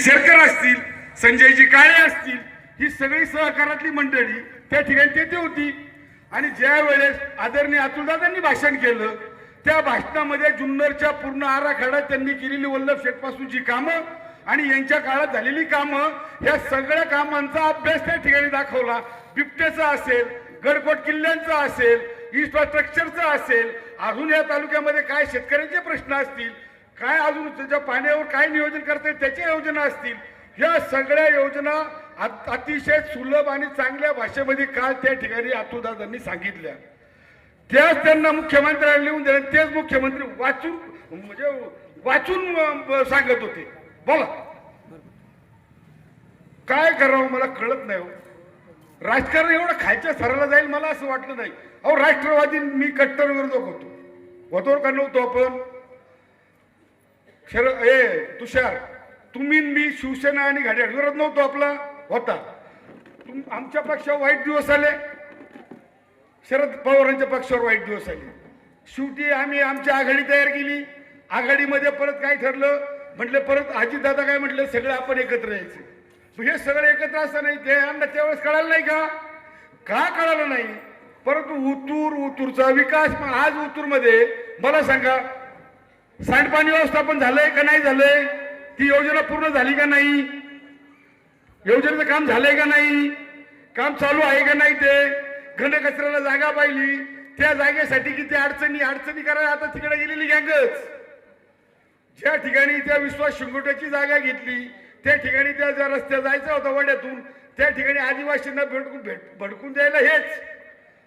शेरकर असतील, संजयजी काळे असतील, ही सगळी सहकारातली मंडळी त्या ठिकाणी तेथे होती. आणि ज्या वेळेस आदरणीय अतुलदादांनी भाषण केलं त्या भाषणामध्ये जुन्नरच्या पूर्ण आराखड्यात त्यांनी केलेली वल्लभ शेठपासूनची कामं आणि यांच्या काळात झालेली कामं ह्या सगळ्या कामांचा अभ्यास त्या ठिकाणी दाखवला. बिबट्याचा असेल, गडकोट किल्ल्यांचा असेल, इन्फ्रास्ट्रक्चरचा असेल, अजून या तालुक्यामध्ये काय शेतकऱ्यांचे प्रश्न असतील, काय अजून त्याच्या पाण्यावर काय नियोजन करता येईल त्याच्या योजना असतील, या सगळ्या योजना अतिशय सुलभ आणि चांगल्या भाषेमध्ये काल त्या ठिकाणी अतुलदादांनी सांगितल्या. त्याच त्यांना मुख्यमंत्र्यांना लिहून दिल्या. तेच मुख्यमंत्री वाचून सांगत होते. बोला काय करावं मला कळत नाही. राजकारण एवढं खायच्या सराला जाईल मला असं वाटलं नाही. अहो राष्ट्रवादी मी कट्टर विरोधक होतो का नव्हतो आपण? तुषार तुम्ही मी शिवसेना आणि घड्याळ विरोध नव्हतो आपला होता. आमच्या पक्षावर वाईट दिवस आले, शरद पवारांच्या पक्षावर वाईट दिवस आले. शेवटी आम्ही आमची आघाडी तयार केली. आघाडीमध्ये परत काय ठरलं म्हटलं, परत अजितदादा काय म्हटलं, सगळं आपण एकत्र यायचं. हे सगळं एकत्र असं नाही ते आम्हाला त्यावेळेस कळालं नाही का कळालं नाही. परंतु उतूरचा विकास आज उतूरमध्ये मला सांगा सांडपाणी व्यवस्थापन झालंय का नाही झालंय? ती योजना पूर्ण झाली का नाही? योजनेचं काम झालंय का नाही? काम चालू आहे का नाही? ते घनकचऱ्याला जागा पाहिली, त्या जागेसाठी किती अडचणी करायला आता तिकडे गेलेली गँगच. ज्या ठिकाणी त्या विश्वास शिंगोट्याची जागा घेतली त्या ठिकाणी त्या ज्या रस्त्या जायचा होता वड्यातून त्या ठिकाणी आदिवासींना भडकून द्यायला हेच.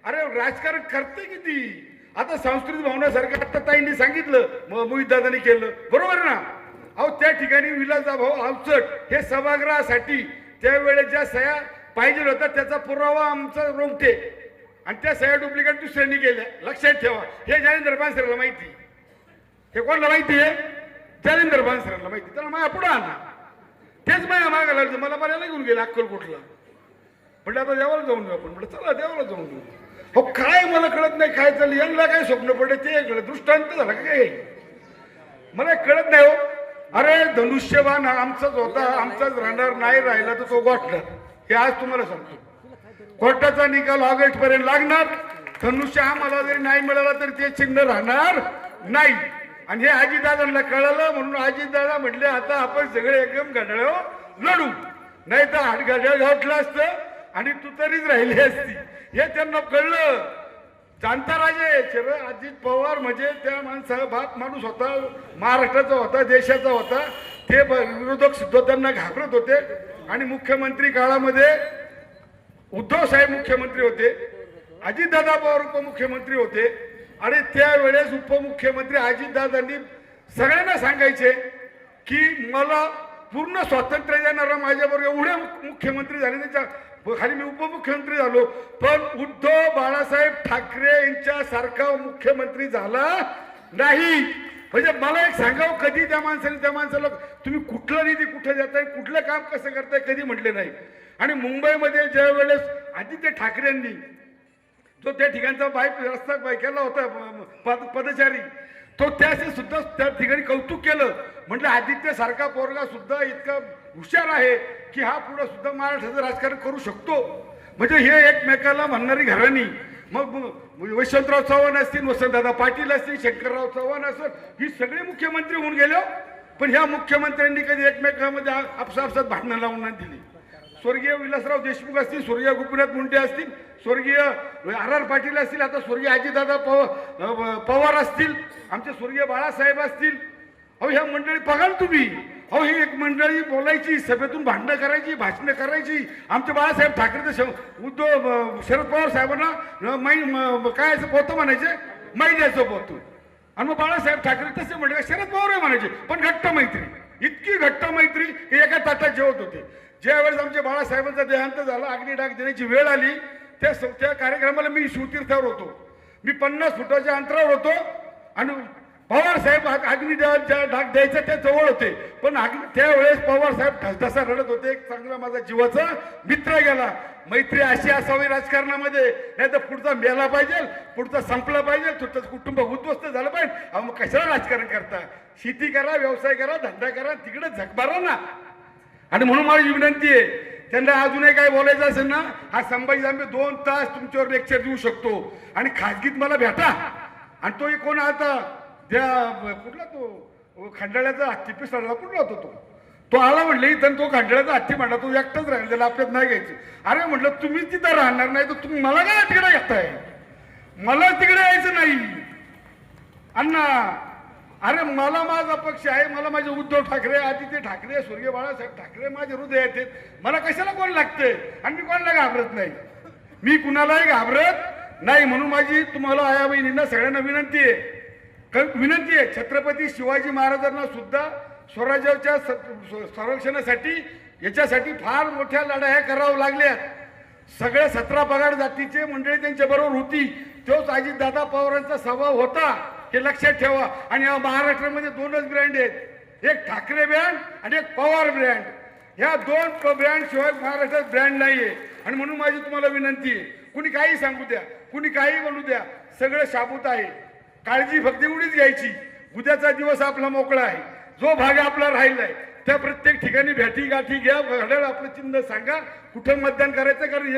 अरे राजकारण करते किती. आता संस्कृती भवनासारखं आता ताईंनी सांगितलं, मोहित दादांनी केलं बरोबर ना. अहो त्या ठिकाणी विलासभाऊ अवचट हे सभागृहासाठी त्यावेळेस ज्या सह्या पाहिजे होत्या त्याचा पुरावा आमचा रोमटे आणि त्या सह्या डुप्लिकेट दुसऱ्यांनी केल्या. लक्षात ठेवा, हे जालिंदर बांसरेला माहिती. हे कोणाला माहिती आहे? जालिंदर बांसरेला माहिती. त्याला माया पुढं आणा. तेच माया मागायला लागलं. मला बऱ्याला घेऊन गेले अक्कलकोटला. म्हटलं आता देवाला जाऊन आपण. म्हटलं चला देवाला जाऊन देऊ. हो काय मला कळत नाही काय चाललं. यांना काय स्वप्न पडले ते कळत. दृष्टांत झाला काय मला कळत नाही. हो अरे धनुष्यबाण आमचाच होता, आमचाच राहणार, नाही राहिला तर तो गोठणार. हे आज तुम्हाला सांगतो. कोर्टाचा निकाल ऑगस्ट पर्यंत लागणार. धनुष्य आम्हाला जरी नाही मिळाला तरी ते चिन्ह राहणार नाही. आणि हे अजितदादांना कळालं म्हणून अजितदादा म्हटले आता आपण सगळे एकदम घड्याळावर लढू, नाही तर घड्याळ घातलं असतं आणि तू तरीच राहिली असती. हे त्यांना कळलं. जाणता राजे अजित पवार म्हणजे त्या माणसाचा बाप माणूस होता, महाराष्ट्राचा होता, देशाचा होता. ते विरोधक सुद्धा त्यांना घाबरत होते. आणि मुख्यमंत्री काळामध्ये उद्धव साहेब मुख्यमंत्री होते, अजितदादा पवार उपमुख्यमंत्री होते. आणि त्यावेळेस उपमुख्यमंत्री अजितदादांनी सगळ्यांना सांगायचे की मला पूर्ण स्वातंत्र्य देणारा माझ्याबरोबर एवढे मुख्यमंत्री झाले, त्याच्या खाली मी उपमुख्यमंत्री झालो, पण उद्धव बाळासाहेब ठाकरे यांच्यासारखा मुख्यमंत्री झाला नाही. म्हणजे मला एक सांगावं कधी त्या माणसाला तुम्ही कुठला निधी कुठे जाताय, कुठलं काम कसं करताय कधी म्हटले नाही. आणि मुंबईमध्ये ज्या वेळेस आदित्य ठाकरेंनी जो त्या ठिकाणचा रस्ता केला होता पदचारी, तो त्याचे सुद्धा त्या ठिकाणी कौतुक केलं. म्हटलं आदित्य सारखा पोरगा सुद्धा इतका हुशार आहे की हा पुढे सुद्धा महाराष्ट्राचं राजकारण करू शकतो. म्हणजे हे एकमेकाला म्हणणारी घराणी. मग यशवंतराव चव्हाण असतील, वसंतदादा पाटील असतील, शंकरराव चव्हाण असतील, ही सगळे मुख्यमंत्री होऊन गेले. पण ह्या मुख्यमंत्र्यांनी कधी एकमेकांमध्ये आपसापसात भांडणं लावून नाही दिली. स्वर्गीय विलासराव देशमुख असतील, स्वर्गीय गोपीनाथ मुंडे असतील, स्वर्गीय आर पाटील असतील, आता स्वर्गीय अजितदादा पवार असतील, आमचे स्वर्गीय बाळासाहेब असतील. अहो ह्या मंडळी बघाल तुम्ही. अहो ही एक मंडळी बोलायची, सभेतून भांडणं करायची, भाषणं करायची. आमचे बाळासाहेब ठाकरे तर उद्धव शरद पवार साहेबांना काय असं पोतं म्हणायचे, मैद्याचं पोतं. आणि मग बाळासाहेब ठाकरे तसे म्हटले शरद पवार म्हणायचे. पण घट्ट मैत्री, इतकी घट्ट मैत्री की एका ताटात जेवत होते. ज्या वेळेस आमच्या बाळासाहेबांचा देहांत झाला, अग्निडाग देण्याची वेळ आली, त्या कार्यक्रमाला मी शिवतीर्थावर होतो. मी 50 फुटाच्या अंतरावर होतो आणि पवार साहेब अग्निडाग द्यायचा त्या जवळ होते. पण त्यावेळेस पवार साहेब ठसठसा रडत होते. एक चांगला माझा जीवाचा मित्र गेला. मैत्री अशी असावी राजकारणामध्ये, नाही तर पुढचा मेला पाहिजे, पुढचा संपला पाहिजे, तुमचं कुटुंब उद्ध्वस्त झालं पाहिजे. मग कशाला राजकारण करता? शेती करा, व्यवसाय करा, धंदा करा, तिकडे झकमारा ना. आणि म्हणून माझी विनंती आहे, त्यांना अजूनही काय बोलायचं असेल ना, हा संभाजी आम्ही 2 तास तुमच्यावर लेक्चर देऊ शकतो आणि खाजगीत मला भेटा. आणि तो कोण आता त्या कुठला तो खंडाळ्याचा हत्ती पिसळला कुठला होता तो आला म्हटलं इथं, तो खंडाळ्याचा हत्ती म्हणला तो एकटाच राहील, त्याला आपल्यात नाही घ्यायचं. अरे म्हटलं तुम्ही तिथं राहणार नाही तर तुम्ही मला काय तिकडे घेताय, मला तिकडे यायचं नाही अण्णा. अरे मला माझा पक्ष आहे, मला माझे उद्धव ठाकरे, आदित्य ठाकरे, स्वर्गीय बाळासाहेब ठाकरे माझे हृदय आहेत. मला कशाला कोण लागतंय आणि मी कोणाला घाबरत नाही, मी कुणालाही घाबरत नाही. म्हणून माझी तुम्हाला आया बहिणींना सगळ्यांना विनंती आहे, छत्रपती शिवाजी महाराजांना सुद्धा स्वराज्याच्या संरक्षणासाठी याच्यासाठी फार मोठ्या लढाया कराव्या लागल्या. सगळ्या 17 पगार जातीचे मंडळी त्यांच्या बरोबर होती. तोच अजितदादा पवारांचा स्वभाव होता, हे लक्षात ठेवा. आणि महाराष्ट्रामध्ये 2च ब्रँड आहेत, एक ठाकरे ब्रँड आणि एक पवार ब्रँड. ह्या 2 ब्रँड शिवाय महाराष्ट्रात ब्रँड नाहीये. आणि म्हणून माझी तुम्हाला विनंती आहे, कुणी काही सांगू द्या, कुणी काही म्हणू द्या, सगळं शाबूत आहे. काळजी फक्त एवढीच घ्यायची, उद्याचा दिवस आपला मोकळा आहे. जो भाग आपला राहिलाय त्या प्रत्येक ठिकाणी भेटी गाठी घ्या, घड्याळ आपलं चिन्ह सांगा, कुठं मतदान करायचं. कारण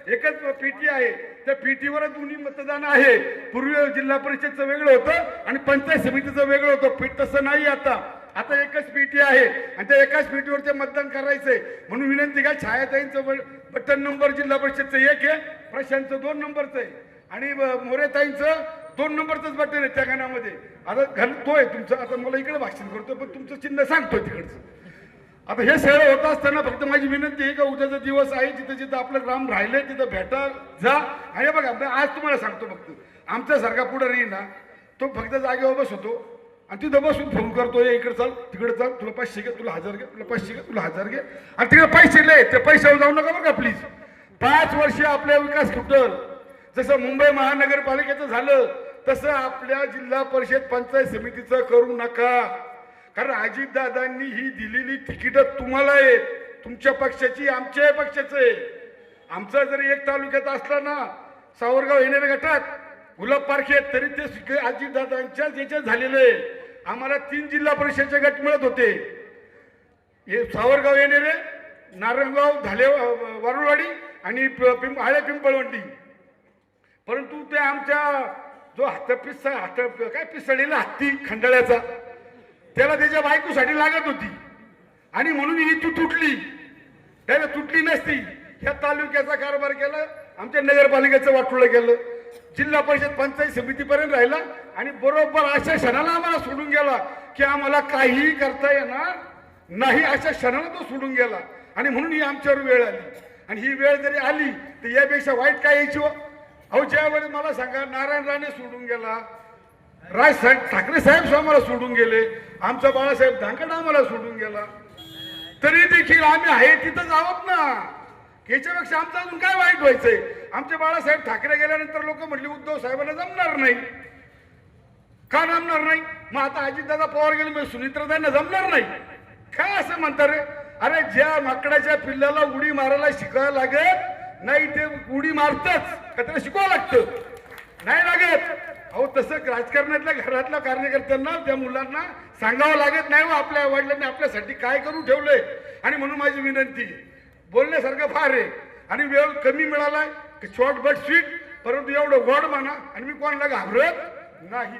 एकच पेटी आहे, त्या पेटीवरच दोन्ही मतदान आहे. पूर्वी जिल्हा परिषदचं वेगळं होतं आणि पंचायत समितीचं वेगळं होतं पीठ, तसं नाही आता एकच पेटी आहे आणि त्या एकाच पेटीवरचं मतदान करायचंय. म्हणून विनंती का, छायाताईंचं बटन नंबर जिल्हा परिषदचं 1 आहे, प्रशांतचं 2 नंबरचं आहे आणि मोरेताईंचं 2 नंबरचंच बटन आहे त्या गाण्यामध्ये. आता घालतोय तुमचं, आता मला इकडे भाषण करतोय पण तुमचं चिन्ह सांगतोय तिकडचं. आता हे सगळं होत असताना फक्त माझी विनंती आहे का, उद्याचा दिवस आहे, जिथं जिथं आपलं ग्राम राहिलंय तिथं भेटा जा. आणि बघा आज तुम्हाला सांगतो, फक्त आमच्यासारखा पुढारी ना, तो फक्त जागेवर बसवतो आणि तिथं बसून फोन करतो, इकडे चाल तिकडे चाल, तुला 500 घे, तुला 1000 घे, तुला 500 घे, तुला 1000 घे. आणि तिकडे पैसे लय, ते पैशावर जाऊ नका बरं का प्लीज. 5 वर्ष आपल्या विकास कुठल, जसं मुंबई महानगरपालिकेचं झालं तसं आपल्या जिल्हा परिषद पंचायत समितीचं करू नका. कारण अजितदादांनी ही दिलेली तिकीटं तुम्हाला आहेत, तुमच्या पक्षाची, आमच्या पक्षाचं आहे. आमचा जरी एक तालुक्यात असला ना, सावरगाव येणाऱ्या गटात गुलाब पारखेत, तरी ते अजितदादांच्याच याच्यात झालेलं आहे. आम्हाला 3 जिल्हा परिषदचे गट मिळत होते, हे सावरगाव येणारे, नारायणगाव, धाले, वारुळवाडी आणि आळे पिंपळवंडी. परंतु ते आमच्या जो पिसळलेला हत्ती खंडाळ्याचा, त्याला त्याच्या बायकोसाठी लागत होती आणि म्हणून ही तुटली, त्याला तुटली नसती. ह्या तालुक्याचा कारभार केला, आमच्या नगरपालिकेचं वाटोळं केलं, जिल्हा परिषद पंचायत समितीपर्यंत राहिला आणि बरोबर अशा क्षणाला आम्हाला सोडून गेला की आम्हाला काहीही करता येणार नाही, अशा क्षणाला तो सोडून गेला. आणि म्हणून ही आमच्यावर वेळ आली. आणि ही वेळ जरी आली तर यापेक्षा वाईट काय यायची हो. अहो ज्यावेळी मला सांगा, नारायण राणे सोडून गेला, राज ठाकरे साहेब आम्हाला सोडून गेले, आमचा बाळासाहेब धांकड आम्हाला सोडून गेला, तरी देखील आम्ही आहे तिथंच आहोत ना. याच्यापेक्षा आमचं अजून काय वाईट व्हायचंय. आमचे बाळासाहेब ठाकरे गेल्यानंतर लोक म्हटले उद्धव साहेबांना जमणार नाही. का जमणार नाही? मग आता अजितदादा पवार गेले, मग सुनीत्राताईंना जमणार नाही काय असं म्हणता रे? अरे ज्या माकडाच्या पिल्लाला उडी मारायला शिकायला लागत नाही ते उडी मारतच का, त्याला शिकवावं लागतं नाही लागत. अहो तसं राजकारणातल्या घरातल्या कार्यकर्त्यांना त्या मुलांना सांगावं लागत नाही, आपल्या वडिलांनी आपल्यासाठी काय करून ठेवलंय. आणि म्हणून माझी विनंती, बोलण्यासारखं फार आहे आणि वेळ कमी मिळालाय, शॉर्ट बट स्वीट, परंतु एवढं गोड म्हणा आणि मी कोणाला घाबरत नाही.